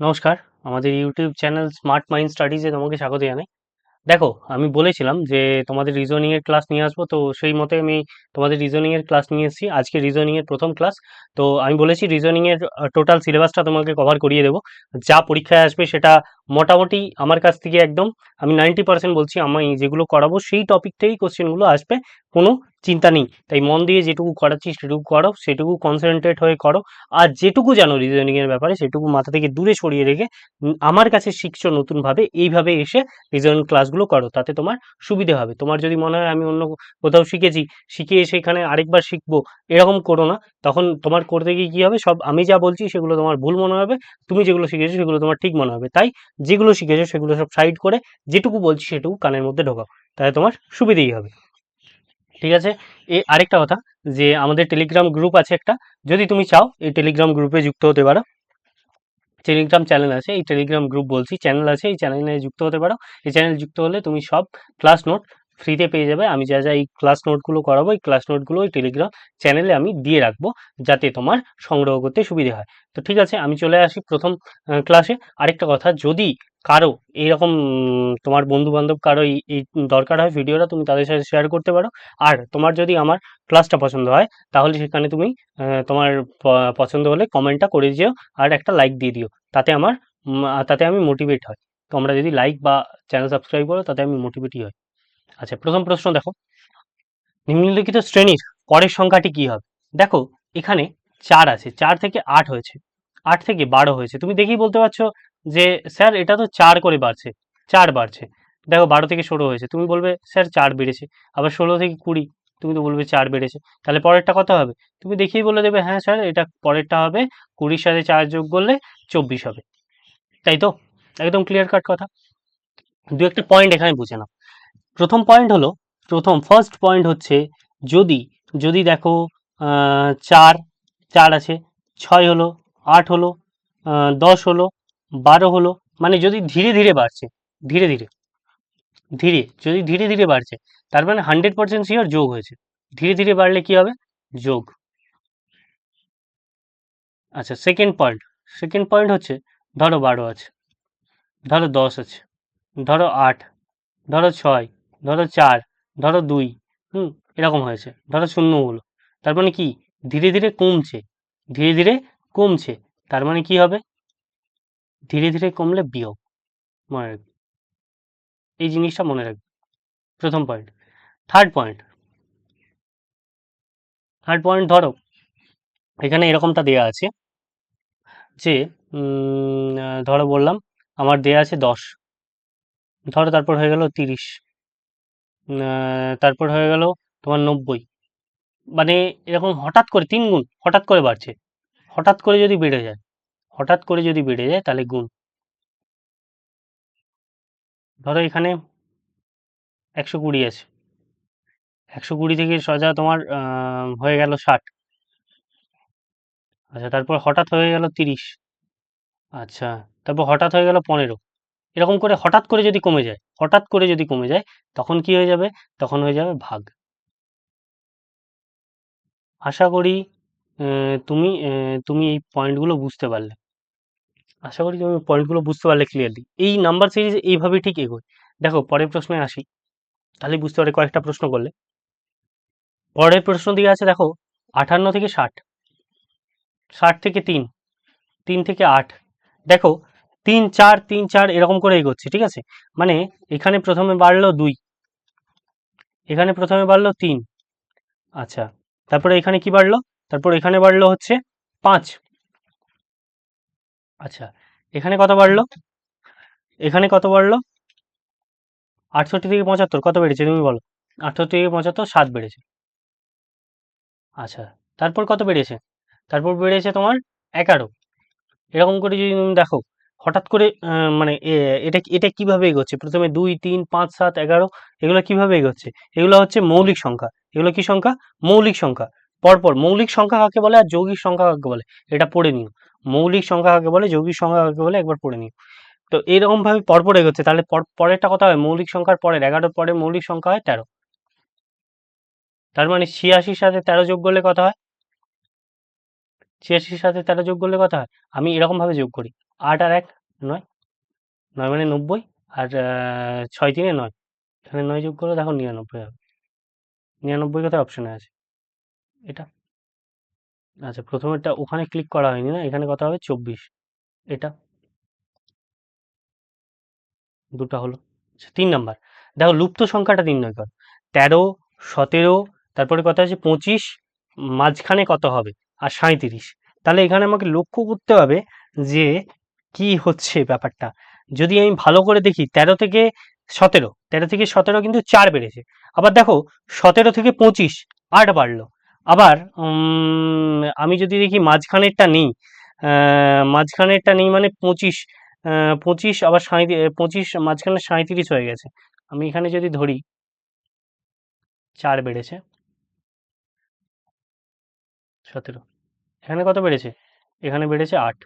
নমস্কার, আমাদের YouTube channel smart mind স্টাডিজে তোমাকে স্বাগত জানাই। দেখো, আমি বলেছিলাম যে তোমাদের রিজনিং এর ক্লাস নিয়ে আসবো, তো সেই মতে আমি তোমাদের রিজনিং এর ক্লাস নিয়ে এসেছি। আজকে রিজনিং এর প্রথম ক্লাস। তো আমি বলেছি রিজনিং এর টোটাল সিলেবাসটা তোমাকে কভার করিয়ে দেবো। যা পরীক্ষায় আসবে সেটা মোটামুটি আমার কাছ থেকে একদম আমি 90% বলছি, আমি যেগুলো করাবো সেই টপিক থেকেই কোশ্চেনগুলো আসবে, কোনো চিন্তা নেই। তাই মন দিয়ে যেটুকু করাচ্ছি সেটুকু করো, সেটুকু কনসেন্ট্রেট হয়ে করো। আর যেটুকু জানো রিজনিং এর ব্যাপারে সেটুকু মাথা থেকে দূরে সরিয়ে রেখে আমার কাছে শিখছো নতুনভাবে, এইভাবে এসে রিজনিং ক্লাসগুলো করো, তাতে তোমার সুবিধে হবে। তোমার যদি মনে হয় আমি অন্য কোথাও শিখেছি, শিখে এসে এখানে আরেকবার শিখবো, এরকম করো না। তখন তোমার করতে গিয়ে কি হবে, সব আমি যা বলছি সেগুলো তোমার ভুল মনে হবে, তুমি যেগুলো শিখেছো সেগুলো তোমার ঠিক মনে হবে। তাই যেগুলো শিখেছো সেগুলো সব সাইড করে যেটুকু বলছি সেটুকু কানের মধ্যে ঢোকাও, তাহলে তোমার সুবিধেই হবে। ঠিক আছে। আরেকটা কথা, যে আমাদের টেলিগ্রাম গ্রুপ আছে একটা, যদি তুমি চাও এই টেলিগ্রাম গ্রুপে যুক্ত হতে পারো। টেলিগ্রাম চ্যানেল আছে, এই টেলিগ্রাম গ্রুপ বলছি, চ্যানেল আছে, এই চ্যানেলে যুক্ত হতে পারো। এই চ্যানেল যুক্ত হলে তুমি সব ক্লাস নোট ফ্রিতে পেয়ে যাবে। আমি যা যা এই ক্লাস নোটগুলো করাবো, এই ক্লাস নোটগুলো ওই টেলিগ্রাম চ্যানেলে আমি দিয়ে রাখবো, যাতে তোমার সংগ্রহ করতে সুবিধে হয়। তো ঠিক আছে, আমি চলে আসি প্রথম ক্লাসে। আরেকটা কথা, যদি কারো এইরকম তোমার বন্ধু বান্ধব কারো এই দরকার হয় ভিডিওটা, তুমি তাদের সাথে শেয়ার করতে পারো। আর তোমার যদি আমার ক্লাসটা পছন্দ হয়, তাহলে সেখানে তুমি তোমার পছন্দ হলে কমেন্টটা করে দিও, আর একটা লাইক দিয়ে দিও। তাতে আমার তাতে আমি মোটিভেট হই। তোমরা যদি লাইক বা চ্যানেল সাবস্ক্রাইব করো, তাতে আমি মোটিভেটই হই। আচ্ছা, প্রথম প্রশ্ন দেখো, নিম্নলিখিত শ্রেণীর পরের সংখ্যাটি কি হবে? দেখো, এখানে 4 আছে, 4 থেকে 8 হয়েছে, 8 থেকে 12 হয়েছে। তুমি দেখেই বলতে পারছো যে স্যার এটা তো 4 করে বাড়ছে, 4 বাড়ছে। দেখো, 12 থেকে 16 হয়েছে, তুমি বলবে স্যার 4 বেড়েছে। আবার 16 থেকে 20, তুমি তো বলবে 4 বেড়েছে। তাহলে পরেরটা কত হবে? তুমি দেখেই বলে দেবে হ্যাঁ স্যার, এটা পরেরটা হবে 20-র সাথে 4 যোগ করলে 24 হবে। তাই তো? একদম ক্লিয়ার কাট কথা। দু একটা পয়েন্ট এখানে বুঝে নাও। প্রথম পয়েন্ট হলো, ফার্স্ট পয়েন্ট হচ্ছে, যদি যদি দেখো 4 4 আছে, 6 হলো, 8 হলো, 10 হলো, 12 হলো, মানে যদি ধীরে ধীরে বাড়ছে, ধীরে ধীরে যদি ধীরে ধীরে বাড়ছে, তার মানে 100% শিওর যোগ হয়েছে। ধীরে ধীরে বাড়লে কি হবে? যোগ। আচ্ছা, সেকেন্ড পয়েন্ট হচ্ছে, ধরো 12 আছে, ধরো 10 আছে, ধরো 8, ধরো 6, ধরো 4, ধরো 2, এরকম হয়েছে, ধরো 0 হলো। তার মানে কি? ধীরে ধীরে কমছে, ধীরে ধীরে কমছে। তার মানে কি হবে? ধীরে ধীরে কমলে বিয়োগ। মনে রাখবে, এই জিনিসটা মনে রাখবে। প্রথম পয়েন্ট। থার্ড পয়েন্ট, ধরো এখানে এরকমটা দেয়া আছে যে ধরো বললাম আমার দেয়া আছে 10, ধরো তারপর হয়ে গেল 30, তারপর হয়ে গেল তোমার 90। মানে এরকম হঠাৎ করে 3 গুণ হঠাৎ করে বাড়ছে। হঠাৎ করে যদি বেড়ে যায়, তাহলে গুণ। ধরো এখানে 120 আছে, 120 থেকে সোজা তোমার হয়ে গেল 60। আচ্ছা, তারপর হঠাৎ হয়ে গেল 30। আচ্ছা, তারপর হঠাৎ হয়ে গেল 15। এরকম করে হঠাৎ করে যদি কমে যায়, তখন কি হয়ে যাবে? তখন হয়ে যাবে ভাগ। আশা করি তুমি এই পয়েন্টগুলো বুঝতে পারলে। ক্লিয়ারলি। এই নাম্বার সিরিজ এইভাবেই ঠিক এগোয়। দেখো, পরের প্রশ্নে আসি, তাহলে বুঝতে পারে কয়েকটা প্রশ্ন করলে। পরের প্রশ্ন দিয়ে আছে, দেখো 58 থেকে 60, 60 থেকে 3, 3 থেকে 8। দেখো, 3 4 3 4 এরকম করে এগোচ্ছে, ঠিক আছে? মানে এখানে প্রথমে বাড়লো 2, এখানে প্রথমে বাড়লো 3। আচ্ছা, তারপরে এখানে কি বাড়লো? তারপর এখানে বাড়লো হচ্ছে 5। আচ্ছা, এখানে কত বাড়লো? এখানে কত বাড়লো? 68 থেকে 75 কত বেড়েছে তুমি বলো? 68 থেকে 75 7 বেড়েছে। আচ্ছা, তারপর কত বেড়েছে? তারপর বেড়েছে তোমার 11। এরকম করে যদি তুমি দেখো, হঠাৎ করে মানে এটা কিভাবে এগোচ্ছে? প্রথমে 2 3 5 7 11, এগুলো কিভাবে এগোচ্ছে? এগুলো হচ্ছে মৌলিক সংখ্যা। এগুলো কি সংখ্যা? মৌলিক সংখ্যা। পরপর মৌলিক সংখ্যা কাকে বলে আর যৌগিক সংখ্যা কাকে বলে, এটা পড়ে নিও। মৌলিক সংখ্যা কাকে বলে, যৌগিক সংখ্যা কাকে বলে, একবার পড়ে নিও। তো এরকম ভাবে পরপর এগোচ্ছে, তাহলে পরেরটা কত হয়? মৌলিক সংখ্যার পরের 11 পরে মৌলিক সংখ্যা হয় 13। তার মানে 86 সাথে 13 যোগ করলে কত হয়? 86 সাথে 13 যোগ করলে কত হয়? আমি এরকম ভাবে যোগ করি। 8 আর 1 9, 9 মানে 90, আর 6 3 9, এখানে 9 যোগ করলে দেখো 99 হবে। 99 কোথায় অপশনে আছে? এটা। আচ্ছা, প্রথমেরটা ওখানে ক্লিক করা হয়নি না, এখানে কত হবে? 24। এটা দুটা হলো। আচ্ছা, 3 নাম্বার, দেখো লুপ্ত সংখ্যাটা নির্ণয় করো। 13, 17, তারপরে কত আছে? 25, মাঝখানে কত হবে? আর 37। তাহলে এখানে আমাকে লক্ষ্য করতে হবে যে কি হচ্ছে ব্যাপারটা। যদি আমি ভালো করে দেখি, 13 থেকে 17 কিন্তু 4 বেড়েছে। আবার দেখো 17 থেকে 25 8 বাড়লো। আবার আমি যদি দেখি মাঝখানেরটা নেই মানে 25, 25 আবার 25 মাঝখানে 37 হয়ে গেছে। আমি এখানে যদি ধরি 4 বেড়েছে, 17, এখানে কত বেড়েছে? এখানে বেড়েছে 8।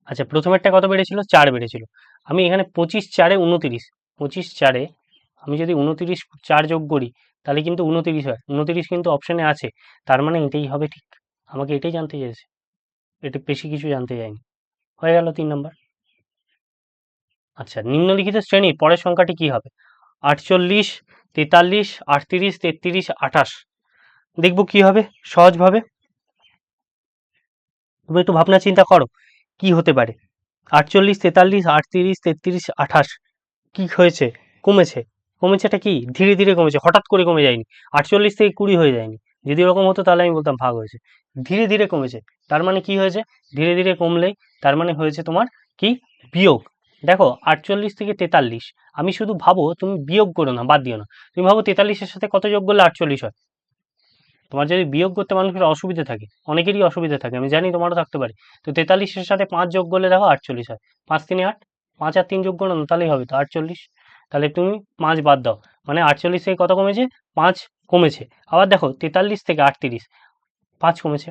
আচ্ছা, প্রথমেরটা কত বেড়েছিল? 4 বেড়েছিল। আমি এখানে 25 4 29, 25 4 আমি যদি 29 4 যোগ করি তাহলে কিন্তু 29 হয়। 29 কিন্তু অপশনে আছে, তার মানে এটাই হবে ঠিক। আমাকে এটাই জানতে চেয়েছে, এটা বেশি কিছু জানতে চাইনি। হয়ে গেল 3 নাম্বার। আচ্ছা, নিম্নলিখিত শ্রেণীর পরের সংখ্যাটি কি হবে? 48, 43, 38, 33, 28। দেখব কি হবে সহজভাবে। তুমি একটু ভাবনা চিন্তা করো কি হতে পারে। 48, 43, 38, 33, 28 কি হয়েছে? কমেছে। কমেছেটা কি? ধীরে ধীরে কমেছে, হঠাৎ করে কমে যায়নি। 48 থেকে 20 হয়ে যায়নি। যদি ওরকম হতো তাহলে আমি বলতাম ভাগ হয়েছে। ধীরে ধীরে কমেছে, তার মানে কি হয়েছে? ধীরে ধীরে কমলেই তার মানে হয়েছে তোমার কি? বিয়োগ। দেখো 48 থেকে 43, আমি শুধু ভাবো, তুমি বিয়োগ করো না, বাদ দিও না। তুমি ভাবো 43-এর সাথে কত যোগ করলে 48 হয়। তোমার যদি বিয়োগ করতে মানুষের অসুবিধা থাকে, অনেকেরই অসুবিধা থাকে, আমি জানি তোমারও থাকতে পারে। তো 43-এর সাথে 5 যোগ করলে দেখো 48 হয়। 5 3 8, 5 আর 3 যোগ করো না, তাহলেই হবে তো 48। তাহলে তুমি 5 বাদ দাও, মানে 48 থেকে কত কমেছে? 5 কমেছে। আবার দেখো 43 থেকে 38, 5 কমেছে।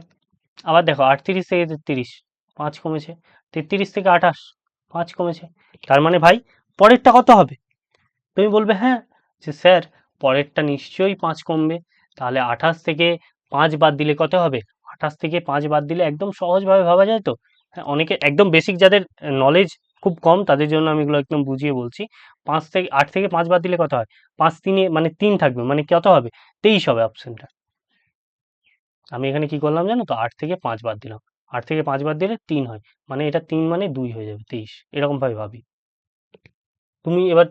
আবার দেখো 38 থেকে 33, 5 কমেছে। 33 থেকে 28, 5 কমেছে। তার মানে ভাই পরেরটা কত হবে? তুমি বলবে হ্যাঁ, যে স্যার পরেরটা নিশ্চয়ই 5 কমবে। তাহলে 28 থেকে 5 বাদ দিলে কত হবে? 28 থেকে 5 বাদ দিলে একদম সহজভাবে ভাবা যায় তো। হ্যাঁ, অনেকে একদম বেসিক যাদের নলেজ খুব কম তাদের জন্য আমি এগুলো একদম বুঝিয়ে বলছি। 8 থেকে 5 বাদ দিলে কত হয়? 5 3 মানে 3 থাকবে, মানে কত হবে? 23 হবে অপশনটা। আমি এখানে কি করলাম জানো তো? 8 থেকে 5 বাদ দিলাম। 8 থেকে 5 বাদ দিলে 3 হয়। মানে এটা 3 মানে 2 হয়ে যাবে, 23। এরকম ভাবে ভাবি।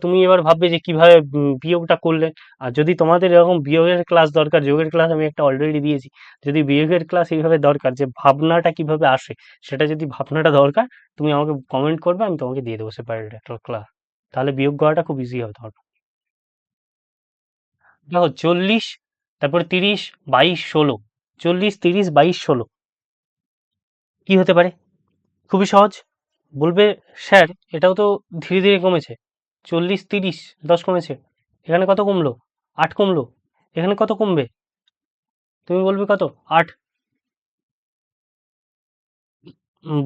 তুমি এবার ভাববে যে কিভাবে বিয়োগটা করলে। আর যদি তোমাদের এরকম বিয়োগের ক্লাস দরকার, যোগের ক্লাস আমি একটা অলরেডি দিয়েছি। যদি বিয়োগের ক্লাস এইভাবে দরকার, যে ভাবনাটা কিভাবে আসে, সেটা যদি ভাবনাটা দরকার, তুমি আমাকে কমেন্ট করবে, আমি তোমাকে দিয়ে দেবো সেপারেট একটা ক্লাস। তাহলে বিয়োগ করাটা খুব ইজি হবে তোমার। দেখো 40, তারপরে 30, 22, 16। 40, 30, 22, 16 কি হতে পারে? খুবই সহজ। বলবে স্যার এটাও তো ধীরে ধীরে কমেছে। 40, 30, 10 কমেছে। এখানে কত কমলো? 8 কমলো। এখানে কত কমবে? তুমি বলবে কত? 8।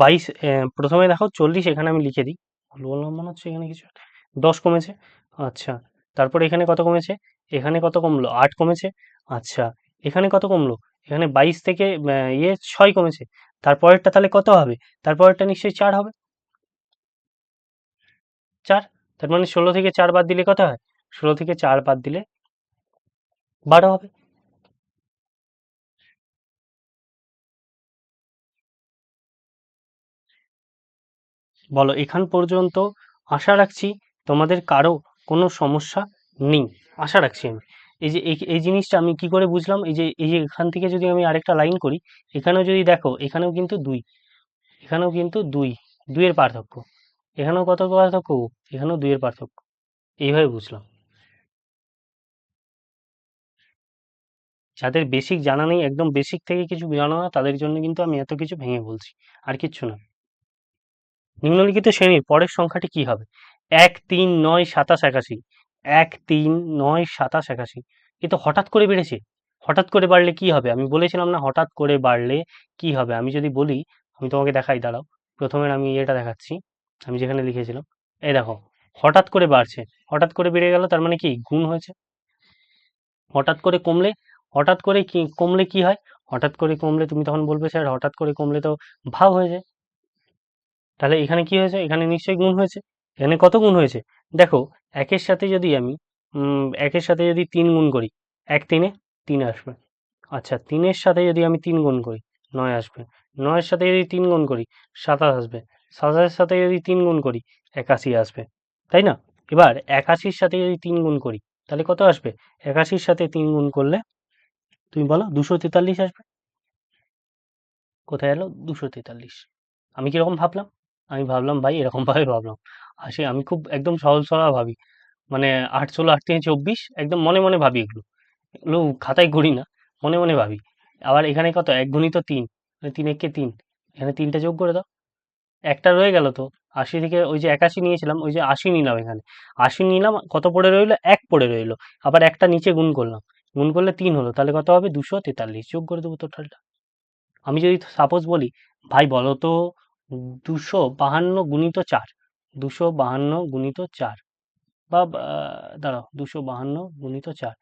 22, প্রথমে দেখো 40, এখানে আমি লিখে দিই। ভুল বললাম মনে হচ্ছে এখানে কিছু। 10 কমেছে। আচ্ছা, তারপরে এখানে কত কমেছে? এখানে কত কমলো? 8 কমেছে। আচ্ছা, এখানে কত কমলো? এখানে 22 থেকে 6 কমেছে। তারপরেরটা তাহলে কত হবে? তারপরেরটা নিশ্চয়ই 4 হবে। 4, তার মানে 16 থেকে 4 বাদ দিলে কত হয়? 16 থেকে 4 বাদ দিলে 12 হবে। বলো এখান পর্যন্ত আশা রাখছি তোমাদের কারো কোনো সমস্যা নেই, আশা রাখছি আমি। এই যে এই জিনিসটা আমি কি করে বুঝলাম, এই যে এখান থেকে যদি আমি আরেকটা লাইন করি, এখানেও যদি দেখো, এখানেও কিন্তু 2, এখানেও কিন্তু 2, 2 এর পার্থক্য। এখানেও কত পার্থক্য? এখানেও 2 এর পার্থক্য। এইভাবে বুঝলাম। যাদের বেসিক জানা নেই, একদম বেসিক থেকে কিছু জানা না, তাদের জন্য কিন্তু আমি এত কিছু ভেঙে বলছি, আর কিচ্ছু না। নিম্নলিখিত শ্রেণীর পরের সংখ্যাটি কি হবে? 1 3 9 27 81। 1 3 9 27 81। এ তো হঠাৎ করে বেড়েছে। হঠাৎ করে বাড়লে কি হবে? আমি বলেছিলাম না হঠাৎ করে বাড়লে কি হবে? আমি যদি বলি, আমি তোমাকে দেখাই, দাঁড়াও। প্রথমে আমি এটা দেখাচ্ছি, আমি যেখানে লিখেছিলাম। এই দেখো, হঠাৎ করে বাড়ছে, হঠাৎ করে বেড়ে গেল, তার মানে কি? গুণ হয়েছে। হঠাৎ করে কমলে, হঠাৎ করে কি কমলে কি হয়? হঠাৎ করে কমলে তুমি তখন বলবে স্যার হঠাৎ করে কমলে তো ভাগ হয়ে যায়। তাহলে এখানে কি হয়েছে? এখানে নিশ্চয়ই গুণ হয়েছে। এখানে কত গুণ হয়েছে? দেখো, একের সাথে যদি আমি একের সাথে যদি ৩ গুণ করি, ১ ৩ ৩ আসবে। আচ্ছা, ৩-এর সাথে যদি আমি ৩ গুণ করি, ৯ আসবে। ৯-এর সাথে যদি ৩ গুণ করি, ২৭ আসবে। ২৭-এর সাথে যদি ৩ গুণ করি, ৮১ আসবে। তাই না? এবার ৮১-র সাথে যদি ৩ গুণ করি, তাহলে কত আসবে? ৮১-র সাথে ৩ গুণ করলে তুমি বলো ২৪৩ আসবে। কোথায় এলো? ২৪৩। আমি কিরকম ভাবলাম? আমি ভাবলাম ভাই এরকমভাবে ভাবলাম। আমি খুব একদম সহজ সরল ভাবি। মানে ৮ ১৬ ৮ ৩ ২৪ একদম মনে, মনে ভাবি এগুলো। এগুলো খাতায় করি না, মনে, মনে ভাবি। আবার এখানে কত? ১ গুণিত ৩, মানে ৩ একে ৩। এখানে ৩ টা যোগ করে দাও। একটা রয়ে গেল তো। ৮০ থেকে ওই যে ৮১ নিয়েছিলাম, ওই যে ৮০ নিলাম এখানে। ৮০ নিলাম, কত পড়ে রইল? ১ পড়ে রইল। আবার একটা নিচে গুণ করলাম। গুণ করলে ৩ হলো। তাহলে কত হবে? ২৪৩ যোগ করে দেবো টোটালটা। আমি যদি সাপোজ বলি, ভাই বলো তো ২৫২ গুণিত ৪, ২৫২ গুণিত ৪ বা দাঁড়াও ২৫২ গুণিত ৪,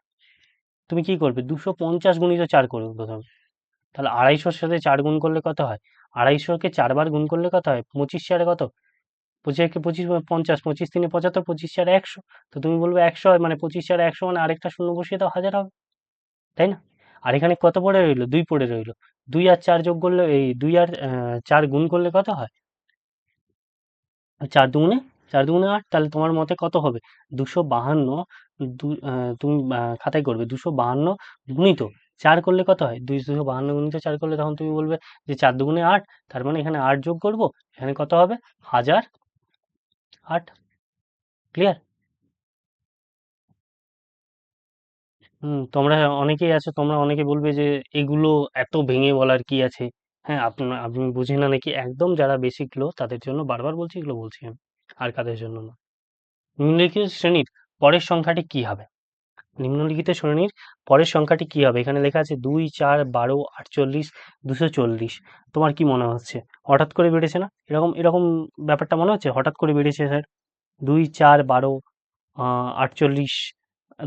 তুমি কি করবে? ২৫০ গুণিত ৪ করবে প্রথমে। তাহলে ২৫০-র সাথে ৪ গুণ করলে কত হয়? ২৫০-কে ৪ বার গুণ করলে কত হয়? ২৫ চারে কত? ২৫ একে ২৫ ৫০, ২৫ ৩ ৭৫, ২৫ ৪ ১০০। তো তুমি বলবে ১০০ হয়, মানে ২৫ ৪ ১০০, মানে আরেকটা শূন্য বসিয়ে দাও, ১০০০ হবে। তাই না? আর এখানে কত পড়ে রইল? ২ পড়ে রইল। ২ আর ৪ যোগ করলে, এই ২ আর ৪ গুণ করলে কত হয়? ৪ দুগুণে ৪ দুগুণে ৮। তাহলে তোমার মতে কত হবে? ২৫২ তুমি খাতায় করবে ২৫২ গুণিত ৪ করলে কত হয়? ২৫২ গুণিত ৪ করলে তখন তুমি বলবে যে ৪ দুগুণে ৮, তার মানে এখানে ৮ যোগ করব। এখানে কত হবে? ১০০৮। ক্লিয়ার? তোমরা অনেকেই আছো, তোমরা অনেকে বলবে যে এগুলো এত ভেঙে বলার কি আছে? হ্যাঁ, আপনি বুঝি না নাকি? একদম যারা বেসিক লো তাদের জন্য বারবার বলছি, এগুলো বলছি আমি। আর কাদের জন্য না। নিম্নলিখিত শ্রেণীর পরের সংখ্যাটি কি হবে? নিম্নলিখিত শ্রেণীর পরের সংখ্যাটি কি হবে? এখানে লেখা আছে ২ ৪ ১২ ৪৮ ২৪০। তোমার কি মনে হচ্ছে? হঠাৎ করে বেড়েছে না? এরকম এরকম ব্যাপারটা মনে হচ্ছে? হঠাৎ করে বেড়েছে স্যার। ২ ৪ ১২ ৪৮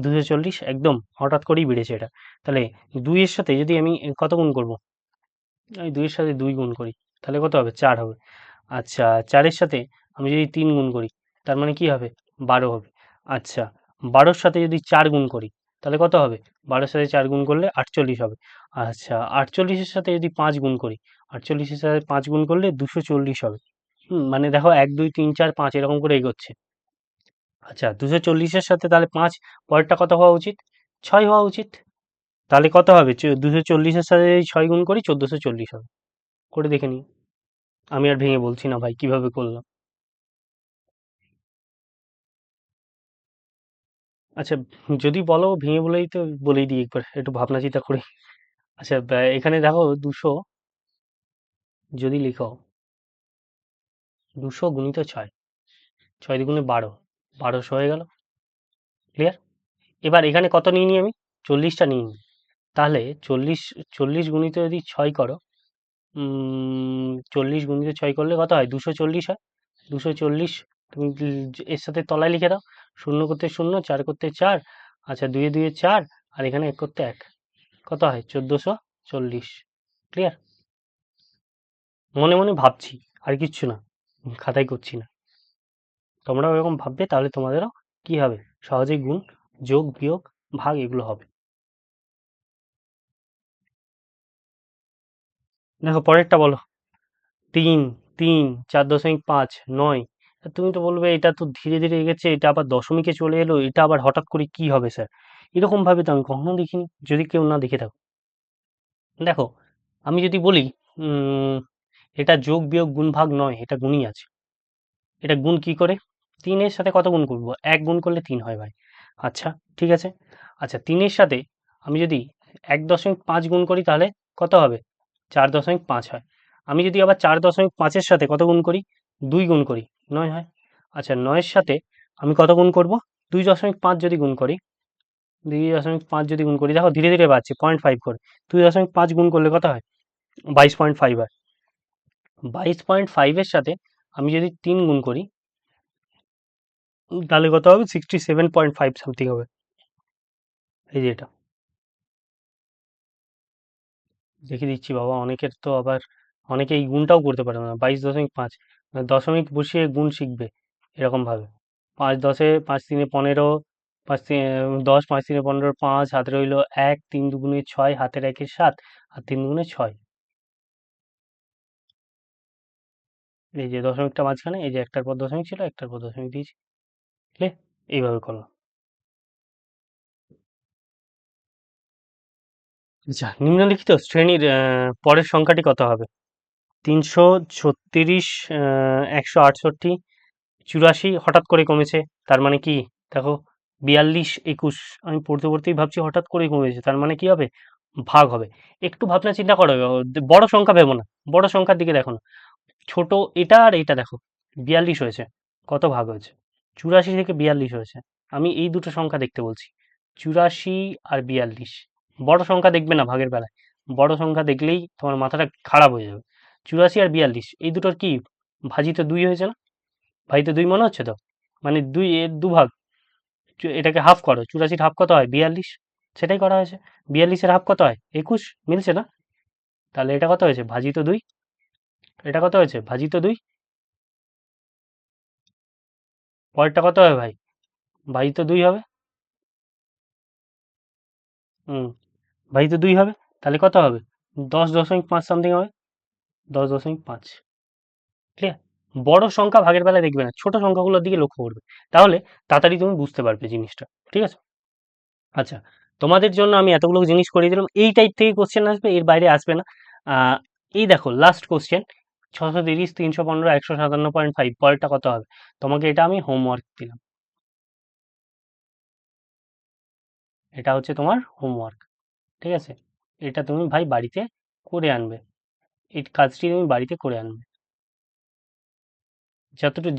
২৪০ একদম হঠাৎ করেই বেড়েছে এটা। তাহলে ২ এর সাথে যদি আমি কত গুণ করব? এই ২ এর সাথে ২ গুণ করি। তাহলে কত হবে? ৪ হবে। আচ্ছা, ৪ এর সাথে আমি যদি ৩ গুণ করি, তার মানে কি হবে? ১২ হবে। আচ্ছা, ১২ র সাথে যদি ৪ গুণ করি, তাহলে কত হবে? ১২ এর সাথে ৪ গুণ করলে ৪৮ হবে। আচ্ছা, ৪৮ এর সাথে যদি ৫ গুণ করি, ৪৮ এর সাথে ৫ গুণ করলে ২৪০ হবে। মানে দেখো ১ ২ ৩ ৪ ৫ এরকম করে এগোচ্ছে। আচ্ছা, ২৪০ এর সাথে তাহলে ৫ পরেরটা কত হওয়া উচিত? ৬ হওয়া উচিত। তাহলে কত হবে? ২৪০ এর সাথে যদি ৬ গুণ করি ১৪৪০ হবে। করে দেখে নিই। আমি আর ভেঙে বলছি না ভাই কিভাবে করলাম। আচ্ছা, যদি বলো ভেঙে বলেই দিই একবার, একটু ভাবনা চিন্তা করি। আচ্ছা, এখানে দেখো ২০০ যদি লিখো, ২০০ গুণিত ৬, ৬ দুগুণে ১২, ১২০০ হয়ে গেল। ক্লিয়ার? এবার এখানে কত নিয়ে নিই আমি? ৪০টা নিয়ে নিই। তাহলে ৪০ গুণিত যদি ৬ করো, ৪০ গুণিত ৬ করলে কত হয়? ২৪০ হয়। ২৪০ তুমি এর সাথে তলায় লিখে দাও। ০ করতে ০, ৪ করতে ৪, আচ্ছা ২ এ ২ এ ৪, আর এখানে ১ করতে ১। কত হয়? ১৪৪০। ক্লিয়ার? মনে, মনে ভাবছি, আর কিচ্ছু না। খাতায় করছি না। তোমরাও এরকম ভাববে, তাহলে তোমাদেরও কি হবে? সহজেই গুণ, যোগ, বিয়োগ, ভাগ এগুলো হবে। দেখো পরেরটা বলো। ৩, ৩, ৪.৫, ৯। তুমি তো বলবে এটা তো ধীরে, ধীরে এগোচ্ছে, এটা আবার দশমিকে চলে এলো, এটা আবার হঠাৎ করে কি হবে স্যার? এরকমভাবে তো আমি কখনো দেখিনি, যদি কেউ না দেখে থাকো। দেখো, আমি যদি বলি উম এটা যোগ, বিয়োগ, গুণ, ভাগ নয়, এটা গুণই আছে। এটা গুণ কি করে? ৩ এর সাথে কত গুণ করব? ১ গুণ করলে ৩ হয় ভাই। আচ্ছা, ঠিক আছে। আচ্ছা, ৩ এর সাথে আমি যদি ১.৫ গুণ করি, তাহলে কত হবে? ৪.৫ হয়। আমি যদি আবার ৪.৫ এর সাথে কত গুণ করি? ২ গুণ করি, ৯ হয়। আচ্ছা, ৯ এর সাথে আমি কত গুণ করব? ২.৫ যদি গুণ করি, ২.৫ যদি গুণ করি, দেখো ধীরে, ধীরে বাড়ছে ০.৫ করে। ২.৫ গুণ করলে কত হয়? ২২.৫ হয়। ২২.৫ এর সাথে আমি যদি ৩ গুণ করি, তাহলে কত হবে? 67.5 সামথিং হবে। এই যে এটা। দেখিয়ে দিচ্ছি বাবা, অনেকের তো আবার অনেকে এই গুণটাও করতে পারে না, 22.5 দশমিক বসিয়ে গুণ শিখবে এরকমভাবে। 5 10-এ 5 3-এ 15, 10, 5 3-এ 15, 5 হাতে রইল 1, 3 2 6, হাতের 1-এ 7 আর 3 2 6। এই যে দশমিকটা মাঝখানে, এই যে একটার পর দশমিক ছিল, একটার পর দশমিক দিয়েছি, বুঝলে? এইভাবে করো। আচ্ছা, নিম্নলিখিত শ্রেণীর পরের সংখ্যাটি কত হবে? 336, 168, 84 হঠাৎ করে কমেছে, তার মানে কি? দেখো, 42, 21 আমি পড়তে পড়তেই ভাবছি হঠাৎ করেই কমেছে, তার মানে কি হবে? ভাগ হবে। একটু ভাবনা চিন্তা করো, বড় সংখ্যা ভেবো না, বড় সংখ্যার দিকে দেখো না, ছোট এটা আর এটা দেখো। 42 হয়েছে, কত ভাগ হয়েছে? 84 থেকে 42 হয়েছে। আমি এই দুটো সংখ্যা দেখতে বলছি, 84 আর 42। বড় সংখ্যা দেখবে না ভাগের বেলায়, বড় সংখ্যা দেখলেই তোমার মাথাটা খারাপ হয়ে যাবে। 84 আর 42 এই দুটোর কি ভাজিত 2 হয়েছে না? ভাজিত 2 মনে হচ্ছে তো? মানে 2 এর দুভাগ, এটাকে হাফ করো, 84 হাফ কত হয়? 42। সেটাই করা হয়েছে। 42 এর হাফ কত হয়? 21। মিলছে না? তাহলে এটা কত হয়েছে? ভাজিত 2। এটা কত হয়েছে? ভাজিত 2। পরেরটা কত হবে ভাই? ভাজিত 2 হবে। হুম, ভাজিত 2 হবে। তাহলে কত হবে? 10.5 সামথিং হবে। 10.5। ক্লিয়ার? বড় সংখ্যা ভাগের বেলায় দেখবে না, ছোট সংখ্যাগুলোর দিকে লক্ষ্য করবে। তাহলে তাড়াতাড়ি তুমি বুঝতে পারবে জিনিসটা। ঠিক আছে? আচ্ছা, তোমাদের জন্য আমি এতগুলো জিনিস করিয়ে দিলাম। এই টাইপ থেকে কোশ্চেন আসবে, এর বাইরে আসবে না। এই দেখো লাস্ট কোশ্চেন, 630, 315, 157.5 পরেরটা কত হবে? তোমাকে এটা আমি হোমওয়ার্ক দিলাম। এটা হচ্ছে তোমার হোমওয়ার্ক। ঠিক আছে? এটা তুমি ভাই বাড়িতে করে আনবে। এই কাজটি তুমি বাড়িতে করে আনবে।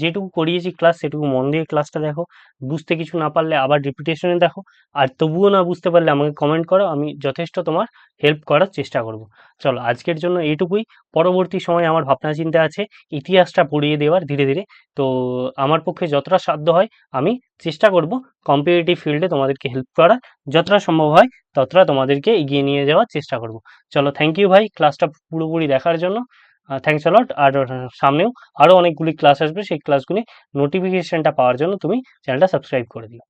যেটুকু করিয়েছি ক্লাস সেটুকু মন দিয়ে ক্লাসটা দেখো। বুঝতে কিছু না পারলে আবার রিপিটেশনে দেখো। আর তবুও না বুঝতে পারলে আমাকে কমেন্ট করো, আমি যথেষ্ট তোমার হেল্প করার চেষ্টা করব। চলো আজকের জন্য এইটুকুই। পরবর্তী সময়ে আমার ভাবনা চিন্তা আছে ইতিহাসটা পড়িয়ে দেওয়ার ধীরে ধীরে। তো আমার পক্ষে যতটা সাধ্য হয় আমি চেষ্টা করব কম্পিটিটিভ ফিল্ডে তোমাদেরকে হেল্প করার, যতটা সম্ভব হয় ততটা তোমাদেরকে এগিয়ে নিয়ে যাওয়ার চেষ্টা করব। চলো, থ্যাংক ইউ ভাই ক্লাসটা পুরোপুরি দেখার জন্য। থ্যাংকস আ লট। আর সামনেও আরো অনেকগুলি ক্লাস আসবে, সেই ক্লাসগুলি নোটিফিকেশনটা পাওয়ার জন্য তুমি চ্যানেলটা সাবস্ক্রাইব করে দিও।